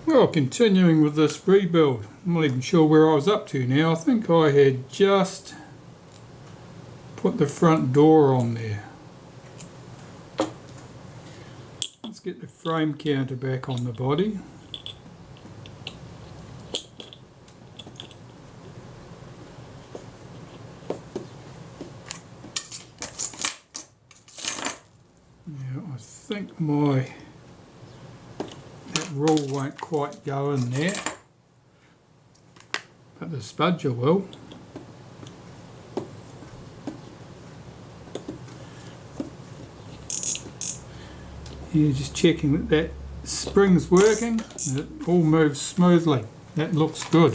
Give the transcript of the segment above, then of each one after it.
Well, continuing with this rebuild, I'm not even sure where I was up to now. I think I had just put the front door on there. Let's get the frame counter back on the body. Now I think that rule won't quite go in there, but the spudger will. Yeah, just checking that that spring's working and it all moves smoothly. That looks good.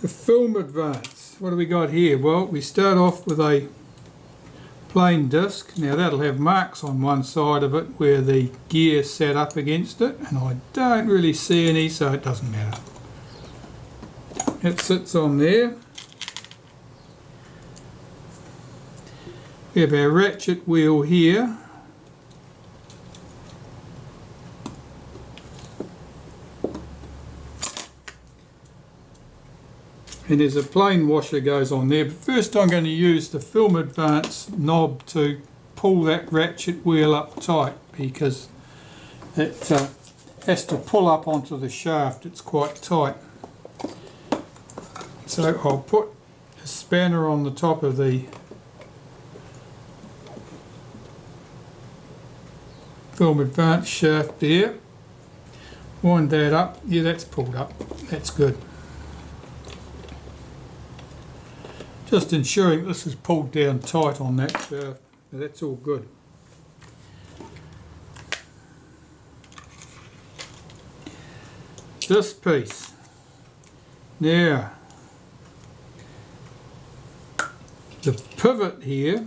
The film advance, what do we got here? Well, we start off with a plain disc. Now that'll have marks on one side of it where the gear sat up against it, and I don't really see any, so it doesn't matter. It sits on there. We have our ratchet wheel here. And there's a plain washer goes on there, but first I'm going to use the film advance knob to pull that ratchet wheel up tight, because it has to pull up onto the shaft. It's quite tight. So I'll put a spanner on the top of the film advance shaft there. Wind that up. Yeah, that's pulled up. That's good. Just ensuring this is pulled down tight on that shaft. That's all good. This piece. Now, the pivot here,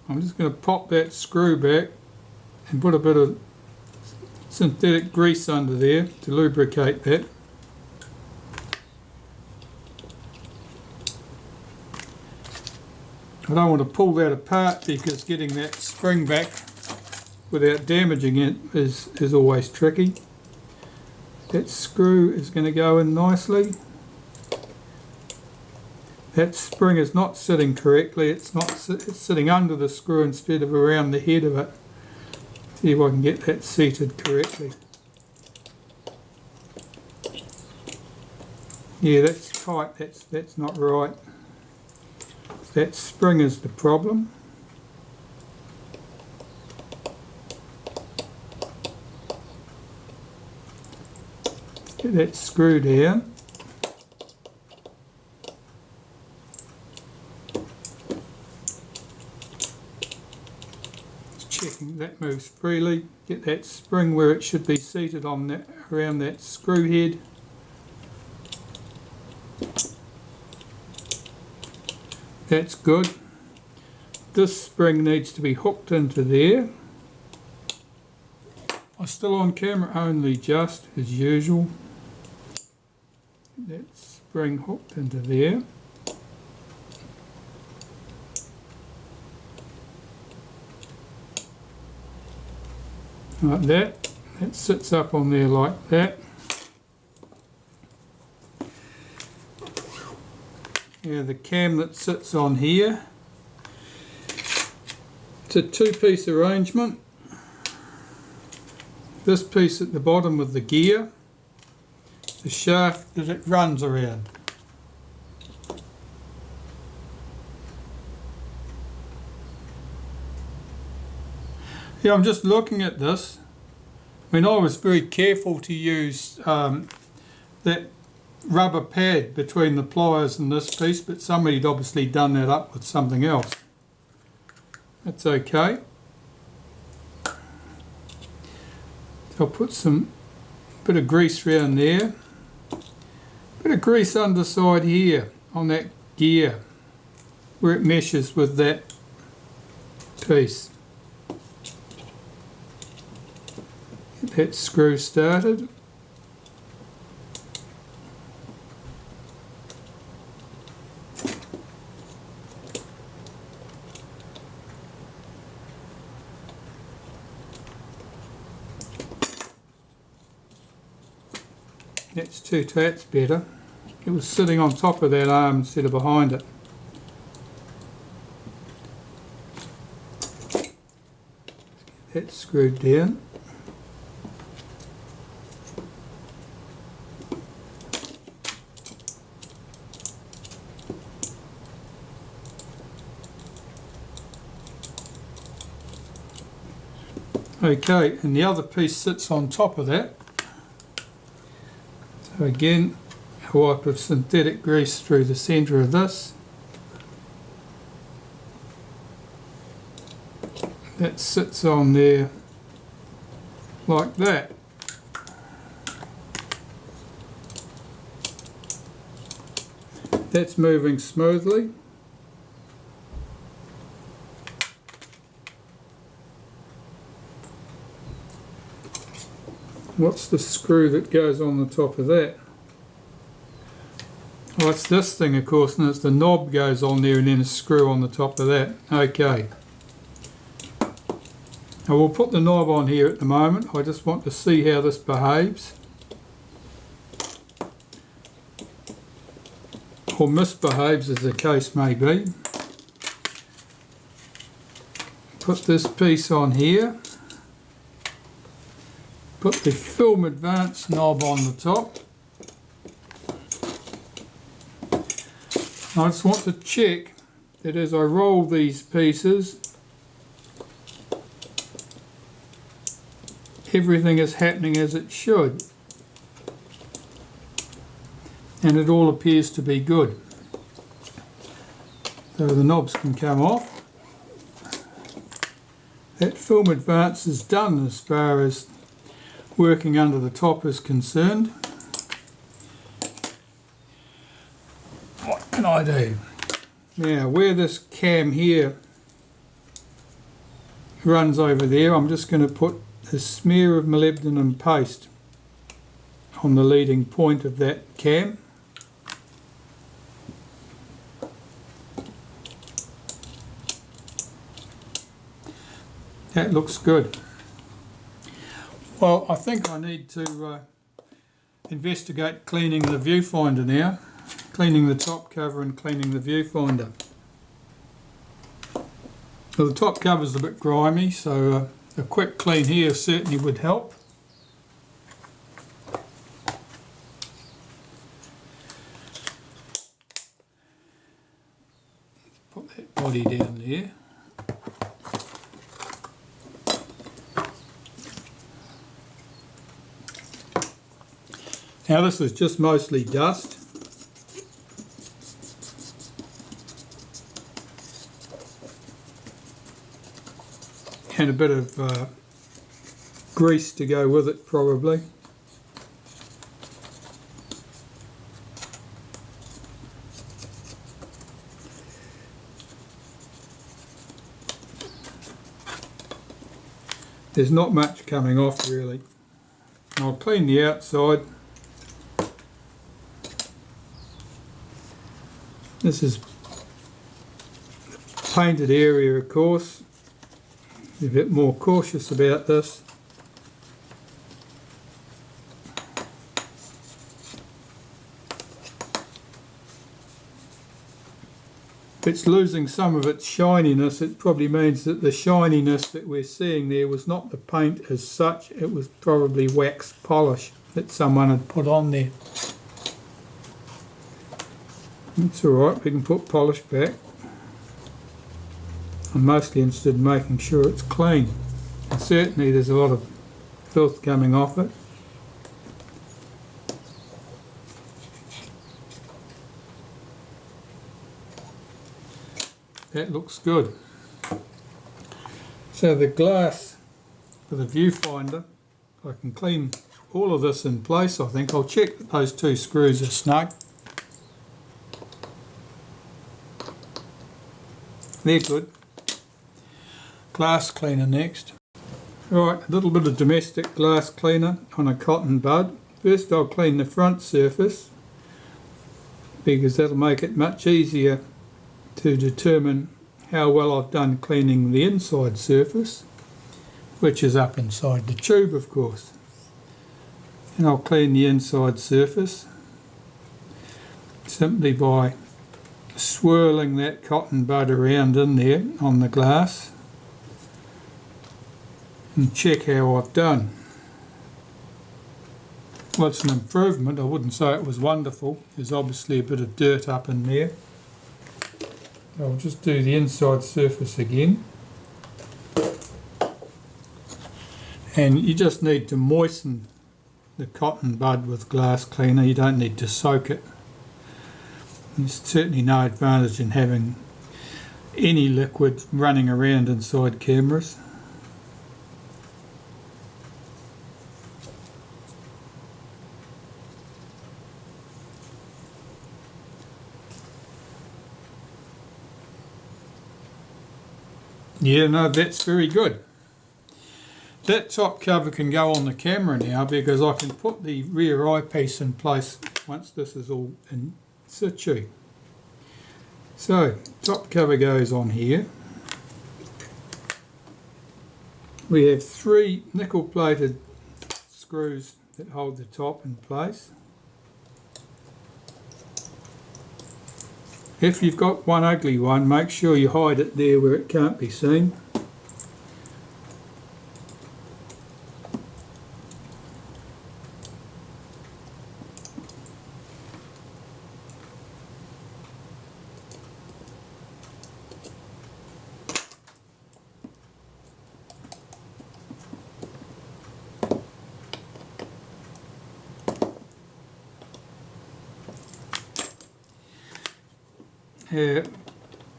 I'm just going to pop that screw back and put a bit of synthetic grease under there to lubricate that. I don't want to pull that apart because getting that spring back without damaging it is always tricky. That screw is going to go in nicely. That spring is not sitting correctly. It's sitting under the screw instead of around the head of it. See if I can get that seated correctly. Yeah, that's tight. That's not right. That spring is the problem. Get that screw down. Just checking that moves freely. Get that spring where it should be seated on that, around that screw head. That's good. This spring needs to be hooked into there. I'm still on camera only, just as usual. That spring hooked into there. Like that. That sits up on there like that. Now the cam that sits on here, it's a two-piece arrangement. This piece at the bottom with the gear, the shaft that it runs around. Yeah, I'm just looking at this. I mean, I was very careful to use that rubber pad between the pliers and this piece, but somebody had obviously done that up with something else. That's okay. So I'll put some bit of grease around there, bit of grease underside here on that gear where it meshes with that piece. Get that screw started. That's better. It was sitting on top of that arm instead of behind it. That's screwed down. Okay, and the other piece sits on top of that. So again, a wipe of synthetic grease through the centre of this. That sits on there like that. That's moving smoothly. What's the screw that goes on the top of that? Oh, it's this thing, of course, and it's the knob goes on there and then a screw on the top of that. Okay. Now we'll put the knob on here at the moment. I just want to see how this behaves. Or misbehaves, as the case may be. Put this piece on here. Put the Film Advance knob on the top. I just want to check that as I roll these pieces, everything is happening as it should. And it all appears to be good. So the knobs can come off. That Film Advance is done as far as working under the top is concerned. What can I do? Now where this cam here runs over there, I'm just going to put a smear of molybdenum paste on the leading point of that cam. That looks good. Well, I think I need to investigate cleaning the viewfinder now. Cleaning the top cover and cleaning the viewfinder. Well, the top cover's a bit grimy, so a quick clean here certainly would help. Put that body down there. Now this is just mostly dust. And a bit of grease to go with it probably. There's not much coming off really. I'll clean the outside. This is the painted area, of course. Be a bit more cautious about this. If it's losing some of its shininess, it probably means that the shininess that we're seeing there was not the paint as such, it was probably wax polish that someone had put on there. It's alright, we can put polish back. I'm mostly interested in making sure it's clean. And certainly there's a lot of filth coming off it. That looks good. So the glass for the viewfinder, I can clean all of this in place I think. I'll check that those two screws are snug. They're good. Glass cleaner next. Right, a little bit of domestic glass cleaner on a cotton bud. First I'll clean the front surface because that'll make it much easier to determine how well I've done cleaning the inside surface, which is up inside the tube of course. And I'll clean the inside surface simply by swirling that cotton bud around in there on the glass and check how I've done. Well, it's an improvement. I wouldn't say it was wonderful. There's obviously a bit of dirt up in there. I'll just do the inside surface again. And you just need to moisten the cotton bud with glass cleaner. You don't need to soak it. There's certainly no advantage in having any liquid running around inside cameras. Yeah, no, that's very good. That top cover can go on the camera now because I can put the rear eyepiece in place once this is all in situ. So, top cover goes on here. We have 3 nickel plated screws that hold the top in place. If you've got one ugly one, make sure you hide it there where it can't be seen.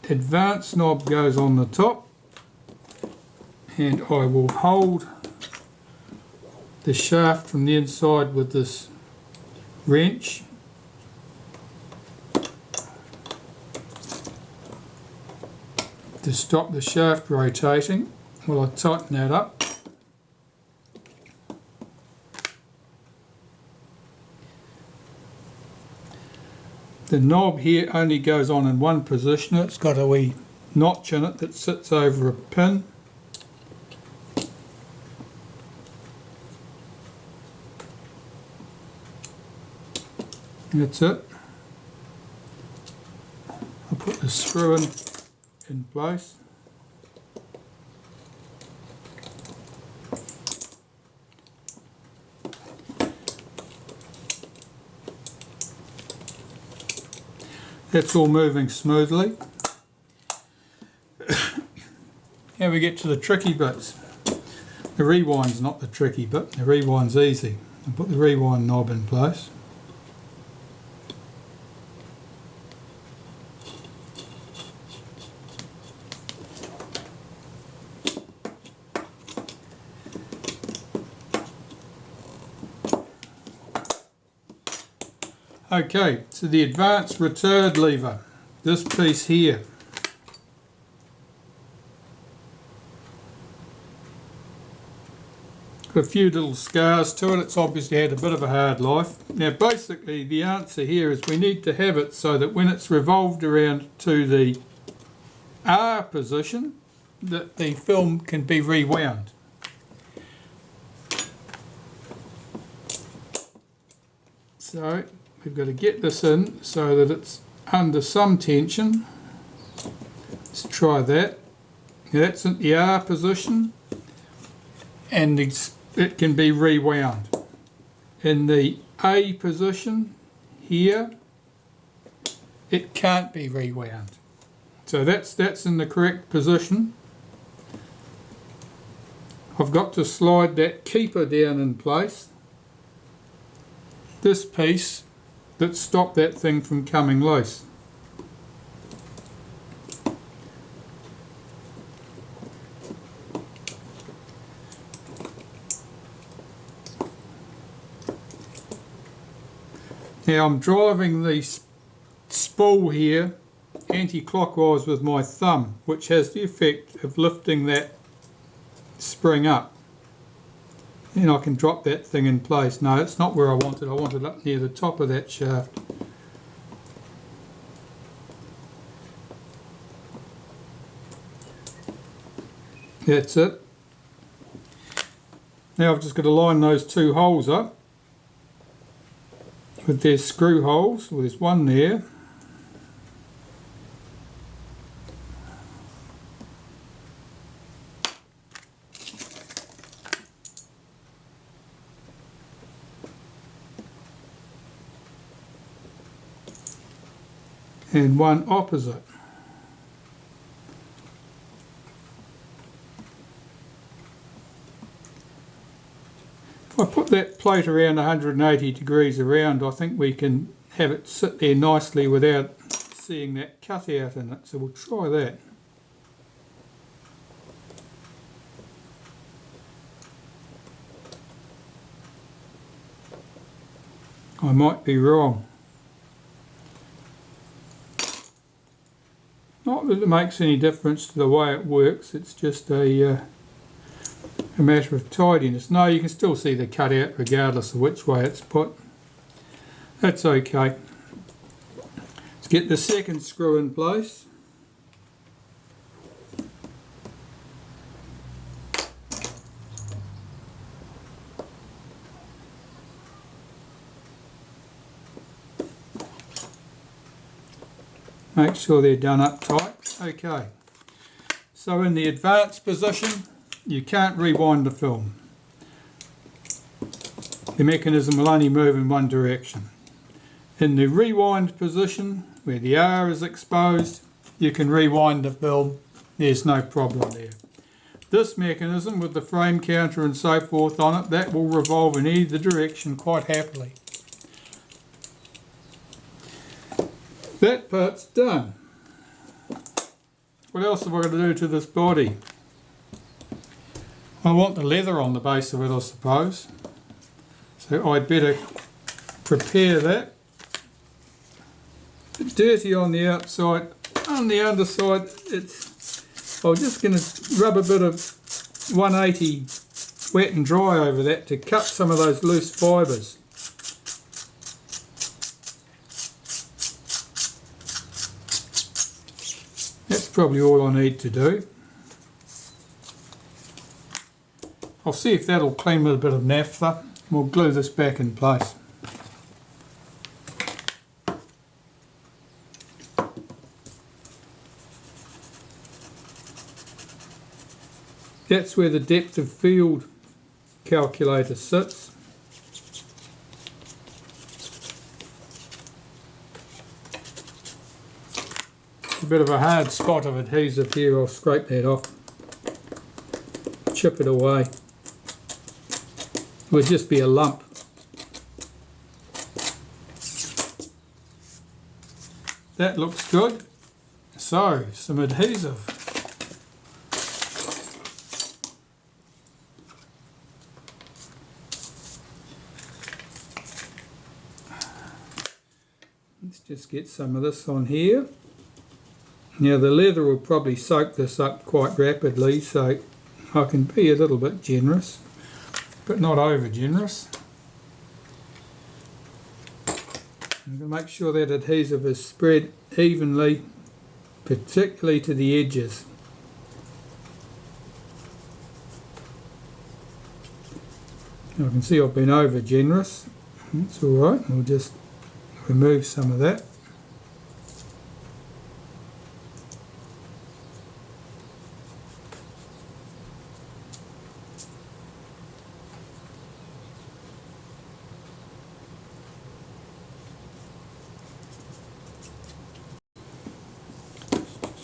Advance knob goes on the top, and I will hold the shaft from the inside with this wrench. To stop the shaft rotating while I tighten that up. The knob here only goes on in one position. It's got a wee notch in it that sits over a pin. That's it. I'll put the screw in place. That's all moving smoothly. Now we get to the tricky bits. The rewind's not the tricky bit, the rewind's easy. I'll put the rewind knob in place. Okay, so the advanced retard lever, this piece here. Got a few little scars to it. It's obviously had a bit of a hard life. Now basically the answer here is we need to have it so that when it's revolved around to the R position, that the film can be rewound. So we've got to get this in so that it's under some tension. Let's try that. Now that's at the R position, and it can be rewound. In the A position here, it can't be rewound. So that's in the correct position. I've got to slide that keeper down in place. This piece that stopped that thing from coming loose. Now I'm driving the spool here anti-clockwise with my thumb, which has the effect of lifting that spring up. And I can drop that thing in place. No, it's not where I want it. I want it up near the top of that shaft. That's it. Now I've just got to line those 2 holes up. with their screw holes. Well, there's one there. And one opposite. If I put that plate around 180 degrees around, I think we can have it sit there nicely without seeing that cutout in it. So we'll try that. I might be wrong. Not that it makes any difference to the way it works, it's just a matter of tidiness. No, you can still see the cutout regardless of which way it's put. That's okay. Let's get the second screw in place. Make sure they're done up tight. Okay, so in the advanced position, you can't rewind the film. The mechanism will only move in one direction. In the rewind position, where the R is exposed, you can rewind the film. There's no problem there. This mechanism with the frame counter and so forth on it, that will revolve in either direction quite happily. That part's done. What else have I got to do to this body? I want the leather on the base of it, I suppose. So I'd better prepare that. A bit dirty on the outside. On the underside, I'm just going to rub a bit of 180 wet and dry over that to cut some of those loose fibres. That's probably all I need to do. I'll see if that'll clean with a bit of naphtha. We'll glue this back in place. That's where the depth of field calculator sits. A bit of a hard spot of adhesive here, I'll scrape that off, chip it away. It would just be a lump. That looks good. So, some adhesive. Let's just get some of this on here. Now the leather will probably soak this up quite rapidly, so I can be a little bit generous, but not over generous. I'm going to make sure that adhesive is spread evenly, particularly to the edges. I can see I've been over generous. That's alright, we'll just remove some of that.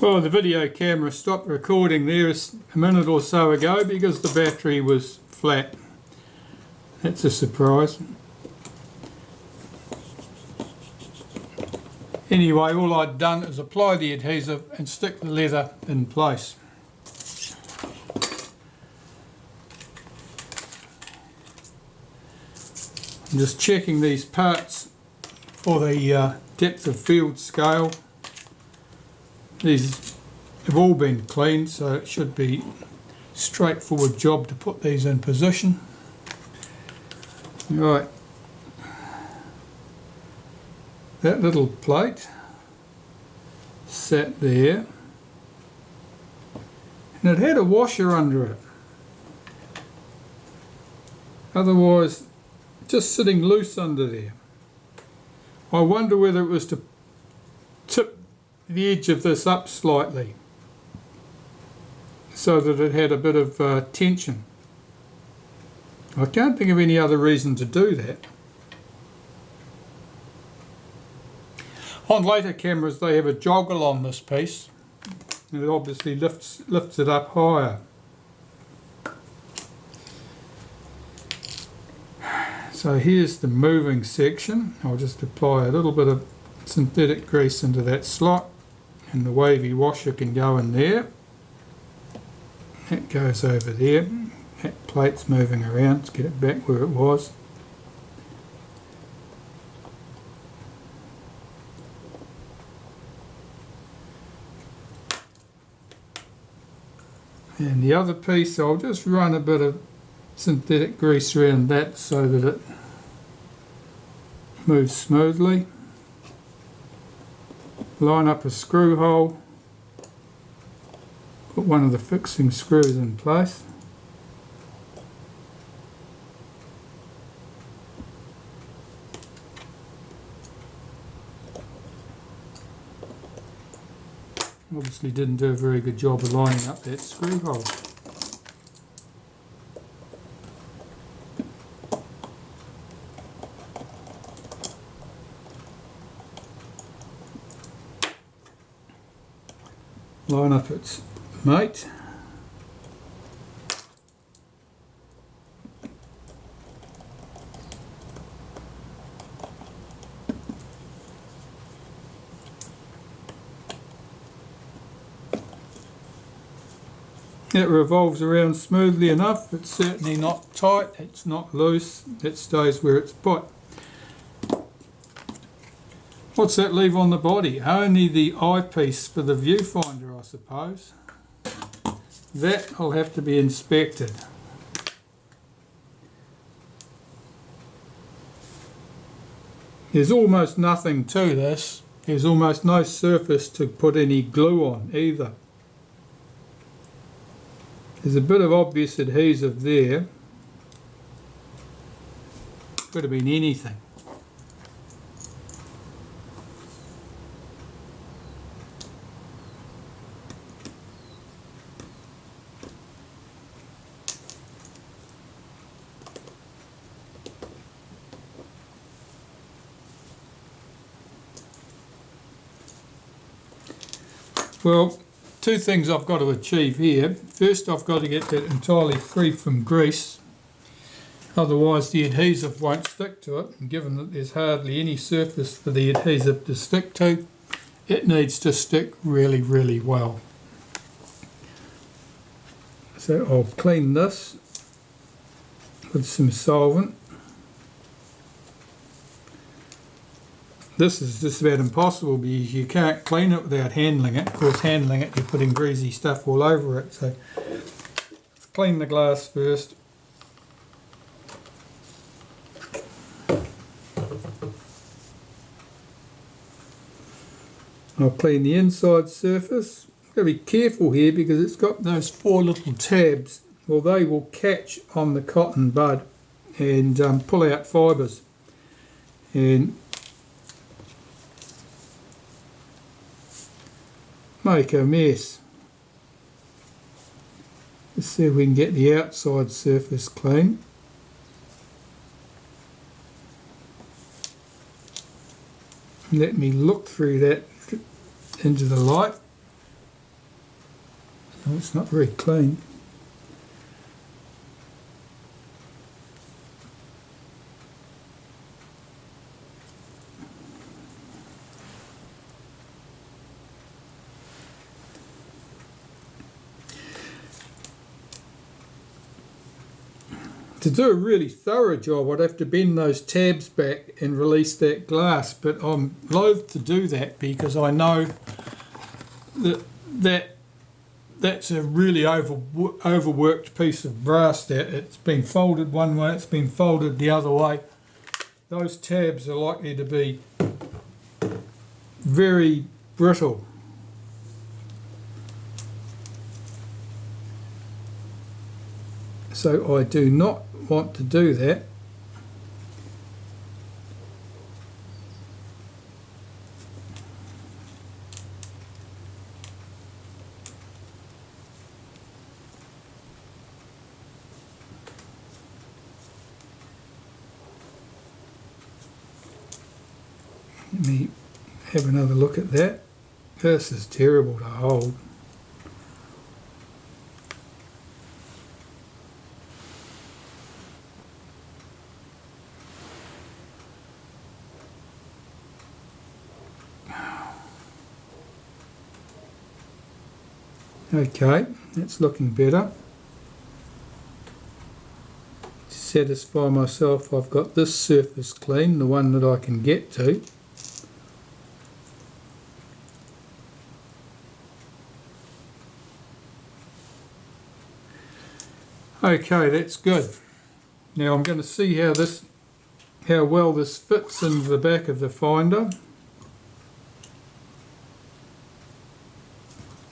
Well, the video camera stopped recording there a minute or so ago because the battery was flat. That's a surprise. Anyway, all I'd done is apply the adhesive and stick the leather in place. I'm just checking these parts for the depth of field scale. These have all been cleaned, so it should be a straightforward job to put these in position. Right, that little plate sat there and it had a washer under it. Otherwise, just sitting loose under there. I wonder whether it was to tip the edge of this up slightly so that it had a bit of tension. I can't think of any other reason to do that. On later cameras they have a joggle on this piece and it obviously lifts it up higher. So here's the moving section. I'll just apply a little bit of synthetic grease into that slot and the wavy washer can go in there. That goes over there. That plate's moving around to get it back where it was. And the other piece, I'll just run a bit of synthetic grease around that so that it moves smoothly. Line up a screw hole, put one of the fixing screws in place. Obviously didn't do a very good job of lining up that screw hole. Line up its mate. It revolves around smoothly enough. It's certainly not tight, it's not loose, it stays where it's put. What's that leave on the body? Only the eyepiece for the viewfinder, I suppose. That will have to be inspected. There's almost nothing to this. There's almost no surface to put any glue on either. There's a bit of obvious adhesive there. Could have been anything. Well, two things I've got to achieve here. First, I've got to get that entirely free from grease, otherwise the adhesive won't stick to it, and given that there's hardly any surface for the adhesive to stick to, it needs to stick really, really well. So I'll clean this with some solvent. This is just about impossible because you can't clean it without handling it. Of course, handling it, you're putting greasy stuff all over it. So let's clean the glass first. I'll clean the inside surface. I've got to be careful here because it's got those four little tabs. Well, they will catch on the cotton bud and pull out fibres. And make a mess. Let's see if we can get the outside surface clean. Let me look through that into the light. Oh, it's not very clean. To do a really thorough job, I'd have to bend those tabs back and release that glass, but I'm loath to do that because I know that's a really overworked piece of brass there. It's been folded one way, it's been folded the other way. Those tabs are likely to be very brittle. So I do not want to do that. Let me have another look at that. This is terrible to hold. Okay, that's looking better. To satisfy myself I've got this surface clean, the one that I can get to. Okay, that's good. Now I'm going to see how well this fits into the back of the finder.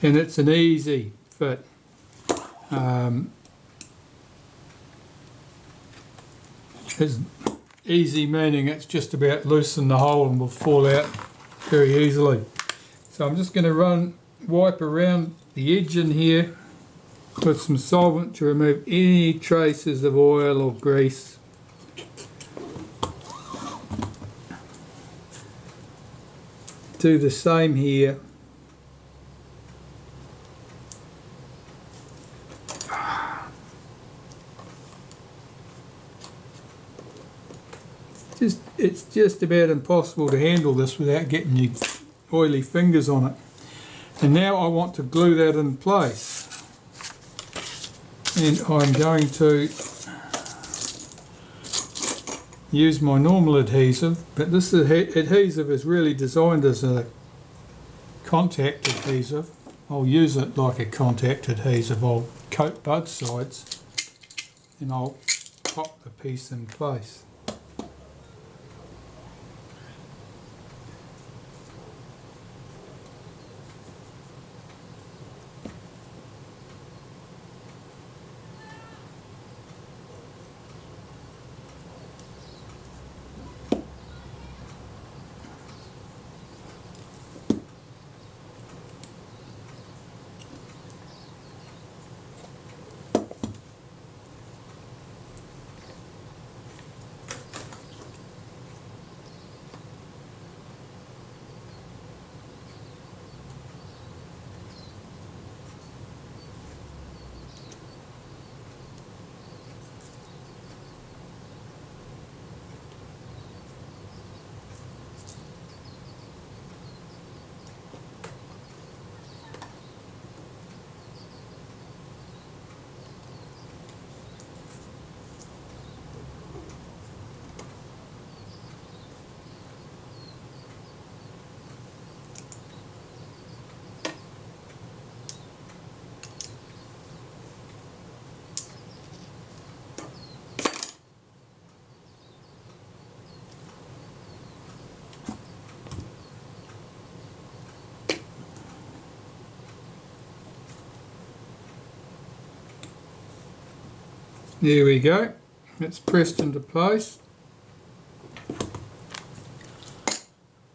And it's an easy fit. It's easy meaning it's just about loosen the hole and will fall out very easily. So I'm just going to wipe around the edge in here with some solvent to remove any traces of oil or grease. Do the same here. It's just about impossible to handle this without getting your oily fingers on it. And now I want to glue that in place. And I'm going to use my normal adhesive, but this adhesive is really designed as a contact adhesive. I'll use it like a contact adhesive. I'll coat both sides and I'll pop the piece in place. There we go, it's pressed into place.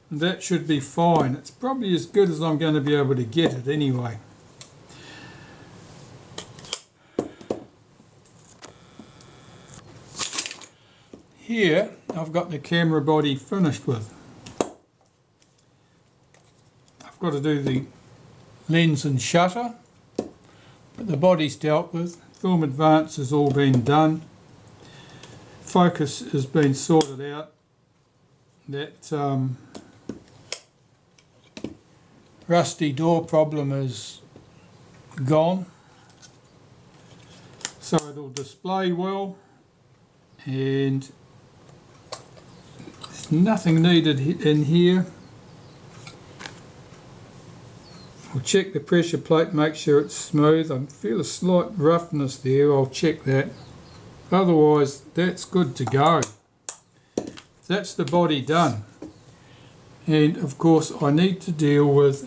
And that should be fine. It's probably as good as I'm going to be able to get it anyway. Here I've got the camera body finished with. I've got to do the lens and shutter, but the body's dealt with. Film advance has all been done. Focus has been sorted out. That rusty door problem is gone. So it'll display well, and there's nothing needed in here. I'll check the pressure plate, make sure it's smooth. I feel a slight roughness there, I'll check that. Otherwise, that's good to go. That's the body done. And of course, I need to deal with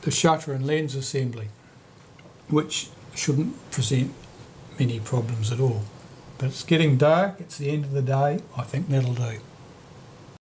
the shutter and lens assembly, which shouldn't present many problems at all. But it's getting dark, it's the end of the day, I think that'll do.